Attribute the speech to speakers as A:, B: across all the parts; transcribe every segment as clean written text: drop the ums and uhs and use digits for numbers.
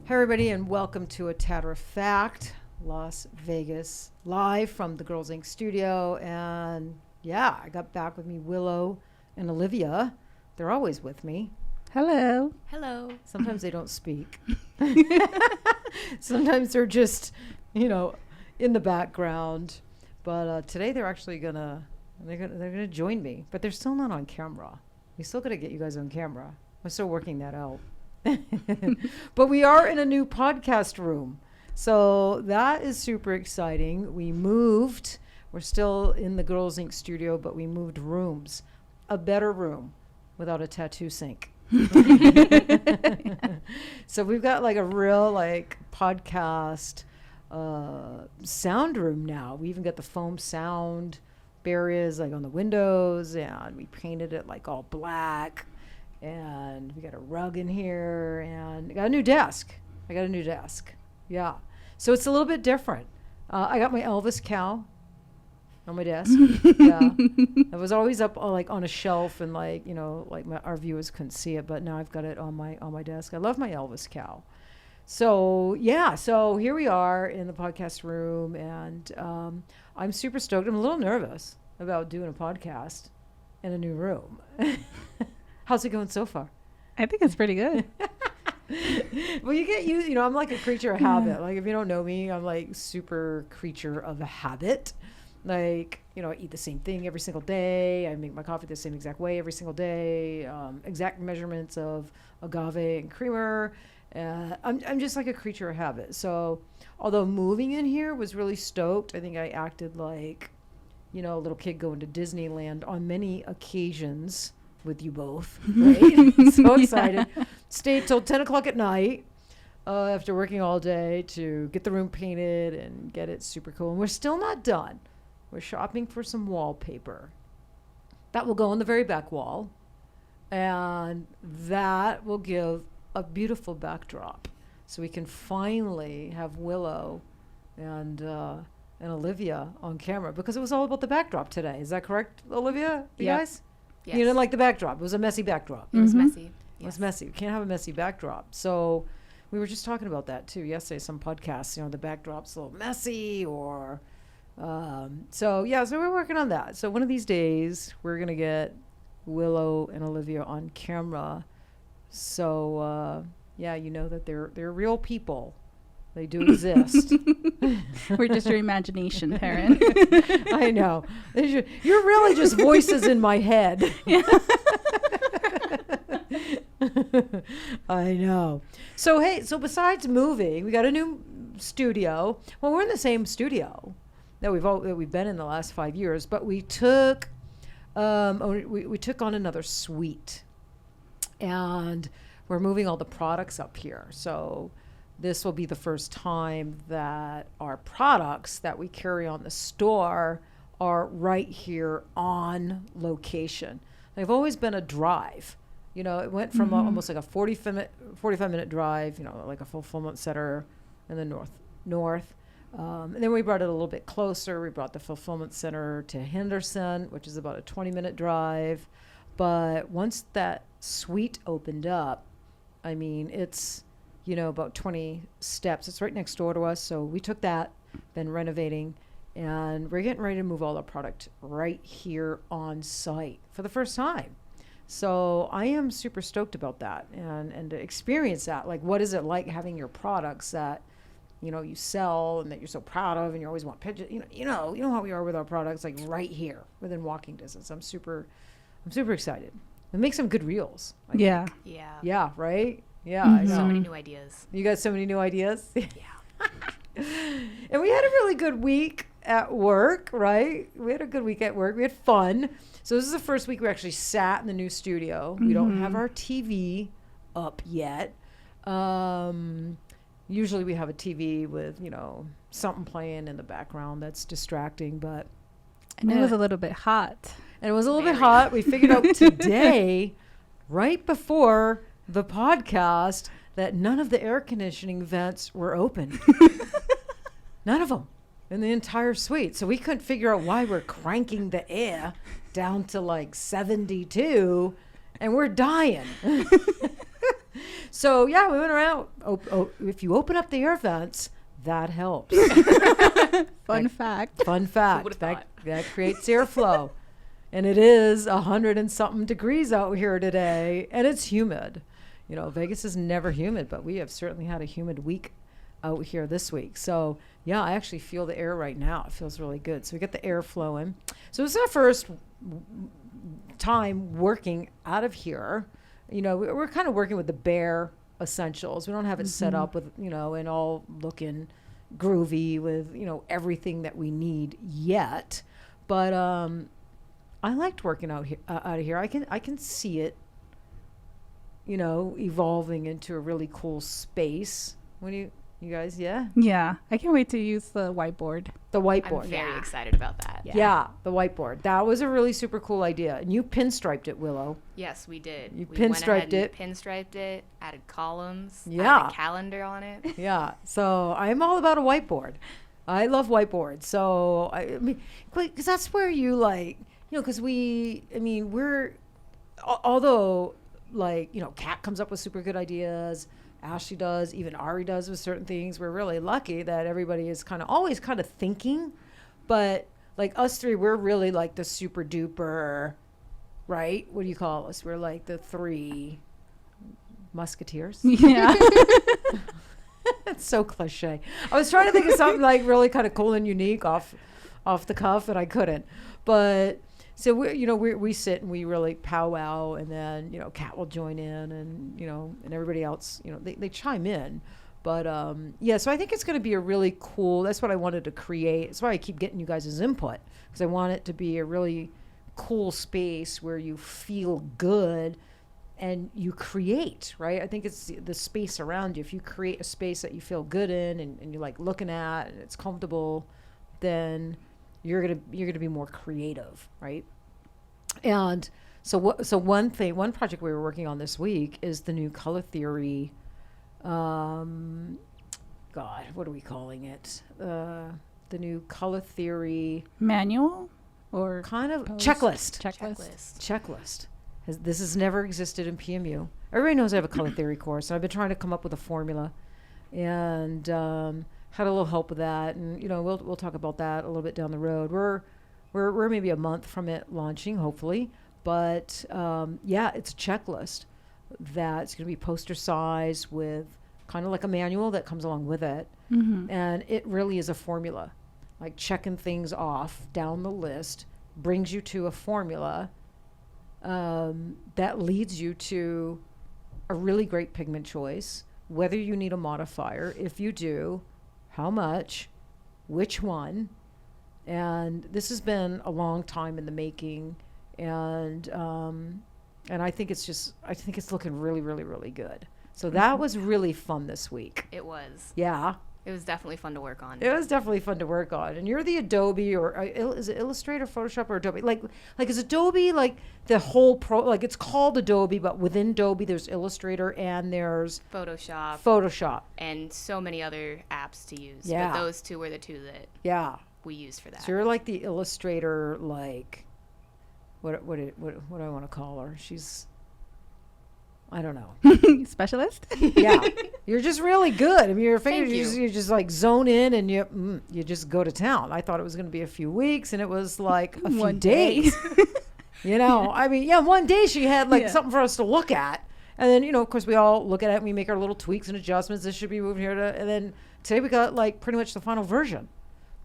A: Hey everybody, and welcome to a Tatter-a-fact Las Vegas, live from the Girlz Inc. studio. And yeah, I got back with me Willow and Olivia. They're always with me.
B: Hello.
C: Hello.
A: Sometimes they don't speak. Sometimes they're just, in the background. But today they're actually they're gonna join me. But they're still not on camera. We still gotta get you guys on camera. We're still working that out. But we are in a new podcast room, so that is super exciting. We moved. We're still in the Girlz Inc. studio, but we moved rooms. A better room without a tattoo sink. So we've got like a real podcast sound room now. We even got the foam sound barriers on the windows, and we painted it all black. And we got a rug in here, and I got a new desk. Yeah. So it's a little bit different. I got my Elvis cow on my desk. Yeah. It was always up on a shelf, and our viewers couldn't see it, but now I've got it on my desk. I love my Elvis cow. So yeah, so here we are in the podcast room, and I'm super stoked. I'm a little nervous about doing a podcast in a new room. How's it going so far?
B: I think it's pretty good.
A: Well, you get used, I'm like a creature of habit. If you don't know me, I'm super creature of a habit. I eat the same thing every single day. I make my coffee the same exact way every single day. Exact measurements of agave and creamer. I'm just like a creature of habit. So although moving in here was really stoked, I think I acted like, a little kid going to Disneyland on many occasions with you both, right? So excited. Stayed till 10 o'clock at night after working all day to get the room painted and get it super cool. And we're still not done. We're shopping for some wallpaper. That will go on the very back wall. And that will give a beautiful backdrop. So we can finally have Willow and Olivia on camera, because it was all about the backdrop today. Is that correct, Olivia? You guys?
C: Yes.
A: You didn't like the backdrop. It was a messy backdrop.
C: It was messy.
A: It was messy. We can't have a messy backdrop. So we were just talking about that too yesterday. Some podcasts, the backdrop's a little messy, or so we're working on that. So one of these days we're gonna get Willow and Olivia on camera. So that they're real people. They do exist.
B: We're just your imagination, Perrin.
A: I know. You're really just voices in my head. I know. So besides moving, we got a new studio. Well, we're in the same studio that we've been in the last 5 years, but we took we took on another suite, and we're moving all the products up here. So this will be the first time that our products that we carry on the store are right here on location. They've always been a drive. It went from almost like a 45-minute drive, like a fulfillment center in the north. And then we brought it a little bit closer. We brought the fulfillment center to Henderson, which is about a 20-minute drive. But once that suite opened up, it's about 20 steps. It's right next door to us. So we took that, been renovating, and we're getting ready to move all our product right here on site for the first time. So I am super stoked about that and to experience that. What is it like having your products that, you sell and that you're so proud of, and you always want pictures, you know how we are with our products, right here within walking distance. I'm super excited. And make some good reels.
B: Yeah.
A: Yeah, right? Yeah,
B: Mm-hmm.
A: I know.
C: So many new ideas.
A: You got so many new ideas?
C: Yeah.
A: And we had a really good week at work, right? We had a good week at work. We had fun. So this is the first week we actually sat in the new studio. We don't have our TV up yet. Usually we have a TV with, something playing in the background that's distracting, but...
B: And it was a little bit hot.
A: And it was a little bit hot. We figured out today, right before the podcast, that none of the air conditioning vents were open. None of them in the entire suite. So we couldn't figure out why we're cranking the air down to 72 and we're dying. So yeah, we went around. If you open up the air vents, that helps.
B: Fun fact.
A: Fun fact.
C: would've
A: That,
C: thought?
A: that creates airflow. And it is 100 and something degrees out here today, and it's humid. You know, Vegas is never humid, but we have certainly had a humid week out here this week. So yeah, I actually feel the air right now. It feels really good. So we get the air flowing. So it's our first time working out of here. You know, we're kind of working with the bare essentials. We don't have it set up with, you know, and all looking groovy with, you know, everything that we need yet. But I liked working out of here. I can see it, you know, evolving into a really cool space. When you guys, yeah?
B: Yeah. I can't wait to use the whiteboard.
A: The whiteboard.
C: I'm very excited about that.
A: Yeah, the whiteboard. That was a really super cool idea. And you pinstriped it, Willow.
C: Yes, we did.
A: You
C: we went ahead
A: pinstriped it.
C: and pinstriped it, added columns,
A: Yeah.
C: added a calendar on it.
A: Yeah. So I'm all about a whiteboard. I love whiteboards. So I mean, because that's where you like, you know, because although like, you know, Kat comes up with super good ideas. Ashley does, even Ari does with certain things. We're really lucky that everybody is always thinking, but like us three, we're really like the super duper, right? What do you call us? We're like the three musketeers.
B: Yeah.
A: It's so cliche. I was trying to think of something like really kind of cool and unique off the cuff, and I couldn't. But so we sit and we really powwow, and then, you know, Kat will join in, and, you know, and everybody else, you know, they chime in. But yeah, so I think it's going to be a really cool. That's what I wanted to create. That's why I keep getting you guys' input, because I want it to be a really cool space where you feel good and you create, right? I think it's the space around you. If you create a space that you feel good in, and you like looking at, and it's comfortable, then you're gonna be more creative, right? And so one project we were working on this week is the new color theory. God, what are we calling it? The new color theory
B: Manual or
A: kind of
B: post?
A: checklist. This has never existed in PMU. Everybody knows I have a color theory course, and I've been trying to come up with a formula, and had a little help with that. And, you know, we'll talk about that a little bit down the road. We're maybe a month from it launching, hopefully. But yeah, it's a checklist that's going to be poster size with kind of like a manual that comes along with it.
B: Mm-hmm.
A: And it really is a formula, like checking things off down the list brings you to a formula that leads you to a really great pigment choice, whether you need a modifier. If you do, how much, which one. And this has been a long time in the making, and I think it's looking really, really, really good. So that was really fun this week.
C: It was.
A: Yeah.
C: It was definitely fun to work on.
A: It was definitely fun to work on. And you're the Adobe, or is it Illustrator, Photoshop, or Adobe? Like is Adobe like the whole like it's called Adobe, but within Adobe there's Illustrator and there's
C: Photoshop. And so many other apps to use.
A: Yeah.
C: But those two were the two that we used for that.
A: So you're like the Illustrator, like what do I want to call her? She's, I don't know.
B: Specialist?
A: Yeah. You're just really good. I mean, your fingers,
C: Thank you.
A: you just like zone in, and you just go to town. I thought it was going to be a few weeks, and it was like a few
B: One day.
A: days. You know, I mean, yeah, one day she had like something for us to look at. And then, you know, of course, we all look at it and we make our little tweaks and adjustments. This should be moved here to, and then today we got like pretty much the final version.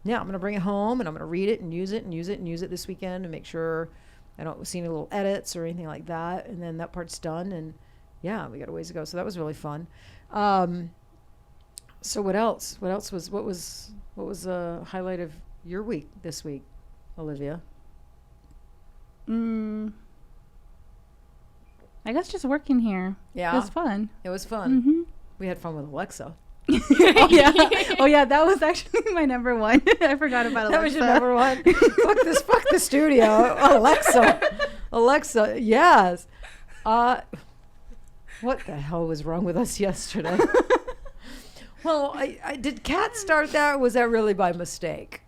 A: Yeah, I'm going to bring it home, and I'm going to read it and use it this weekend and make sure I don't see any little edits or anything like that. And then that part's done. And yeah, we got a ways to go. So that was really fun. So what else? What was a highlight of your week this week, Olivia?
B: I guess just working here.
A: Yeah.
B: It was fun.
A: It was fun.
B: Mm-hmm.
A: We had fun with Alexa.
B: Yeah. Oh, yeah. That was actually my number one. I forgot about Alexa.
A: That was your number one. Fuck the studio. Alexa. Yes. What the hell was wrong with us yesterday? Well, I did Kat start that, or was that really by mistake?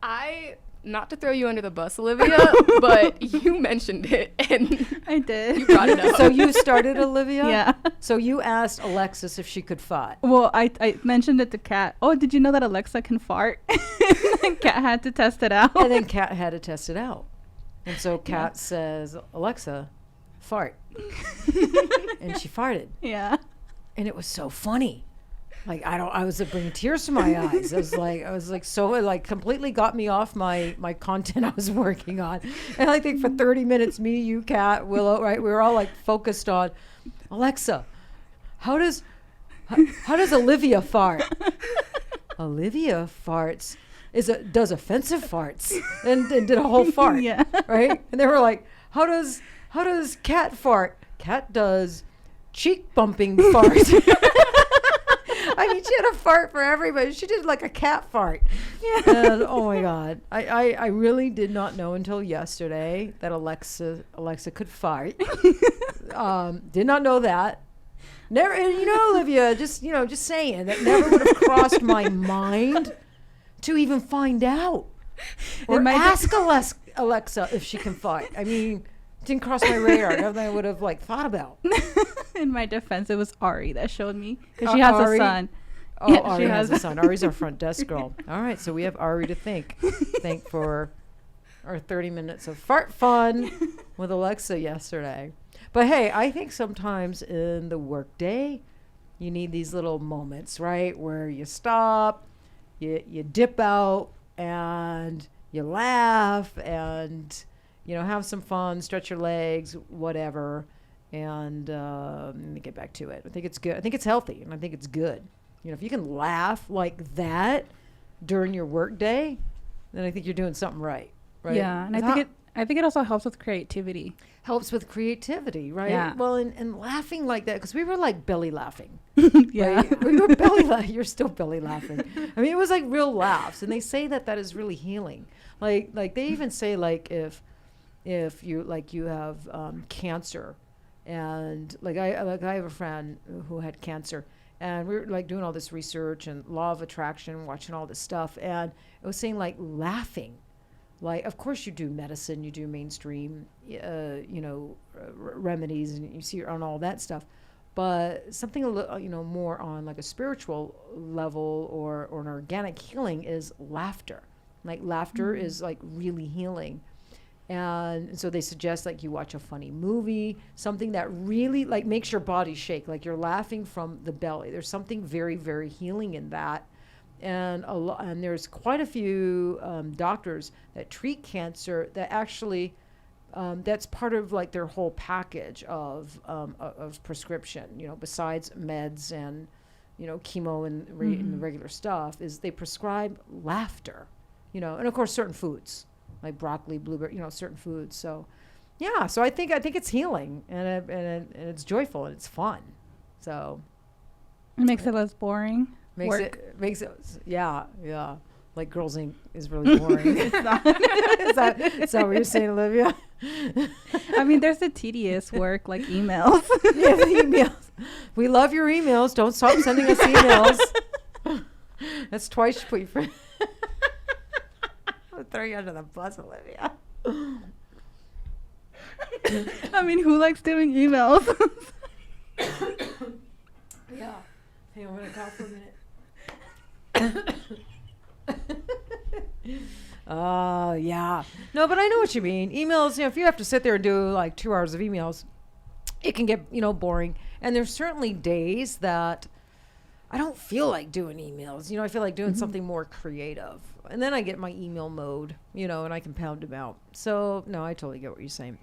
C: I not to throw you under the bus, Olivia, but you mentioned it and
B: I did.
C: you brought it up.
A: So you started, Olivia?
B: Yeah.
A: So you asked Alexis if she could fart.
B: Well, I mentioned it to Kat. Oh, did you know that Alexa can fart? And Kat had to test it out.
A: And then Kat had to test it out. And so Kat says, Alexa, fart. And she farted.
B: Yeah.
A: And it was so funny. Like, I was bringing tears to my eyes. I was like, so it like completely got me off my content I was working on. And I think for 30 minutes, me, you, Kat, Willow, right? We were all like focused on, Alexa, how does Olivia fart? Olivia farts does offensive farts and did a whole fart.
B: Yeah.
A: Right? And they were like, how does Kat fart? Kat does cheek bumping farts. I mean, she had a fart for everybody. She did like a cat fart. Yeah. And, oh my God. I really did not know until yesterday that Alexa could fart. Did not know that. Never, and Olivia, just saying, that never would have crossed my mind to even find out or ask Alexa if she can fart. I mean, it didn't cross my radar. Nothing I would have thought about.
B: In my defense, it was Ari that showed me because she has
A: Ari?
B: a son.
A: Oh,
B: Yeah,
A: Ari
B: she
A: has
B: has
A: a son. Ari's our front desk girl. All right, so we have Ari to thank for our 30 minutes of fart fun with Alexa yesterday. But hey, I think sometimes in the workday, you need these little moments, right, where you stop, you dip out, and you laugh, and have some fun, stretch your legs, whatever, and get back to it. I think it's good. I think it's healthy, and I think it's good. If you can laugh like that during your work day, then I think you're doing something right?
B: Yeah, and I think it also helps with creativity.
A: Helps with creativity, right?
B: Yeah.
A: Well, and laughing like that, because we were like belly laughing.
B: Yeah.
A: Right? We were belly laughing. You're still belly laughing. I mean, it was like real laughs, and they say that is really healing. Like they even say if you have cancer, and I have a friend who had cancer. And we were doing all this research and law of attraction, watching all this stuff. And it was saying laughing. Of course you do medicine, you do mainstream, remedies, and you see on all that stuff. But something, more on a spiritual level or an organic healing is laughter. Laughter is really healing. And so they suggest you watch a funny movie, something that really makes your body shake, you're laughing from the belly. There's something very, very healing in that. And and there's quite a few doctors that treat cancer that actually that's part of their whole package of prescription, besides meds and chemo and the regular stuff, is they prescribe laughter, and of course certain foods. Like broccoli, blueberry, certain foods. So, yeah. So I think it's healing and it's joyful and it's fun. So
B: it makes it less boring.
A: Makes it. Yeah. Like Girlz Inc. is really boring. It's not. is that what you're saying, Olivia?
B: I mean, there's the tedious work like emails.
A: Yeah, the emails. We love your emails. Don't stop sending us emails. That's twice you put your friend. Throw you under the bus, Olivia.
B: I mean, who likes doing emails?
A: Yeah. Hang on, I'm gonna cough for a minute. Oh, yeah. No, but I know what you mean. Emails, if you have to sit there and do 2 hours of emails, it can get, boring. And there's certainly days that I don't feel like doing emails. I feel like doing something more creative. And then I get my email mode, and I can pound them out. So, no, I totally get what you're saying.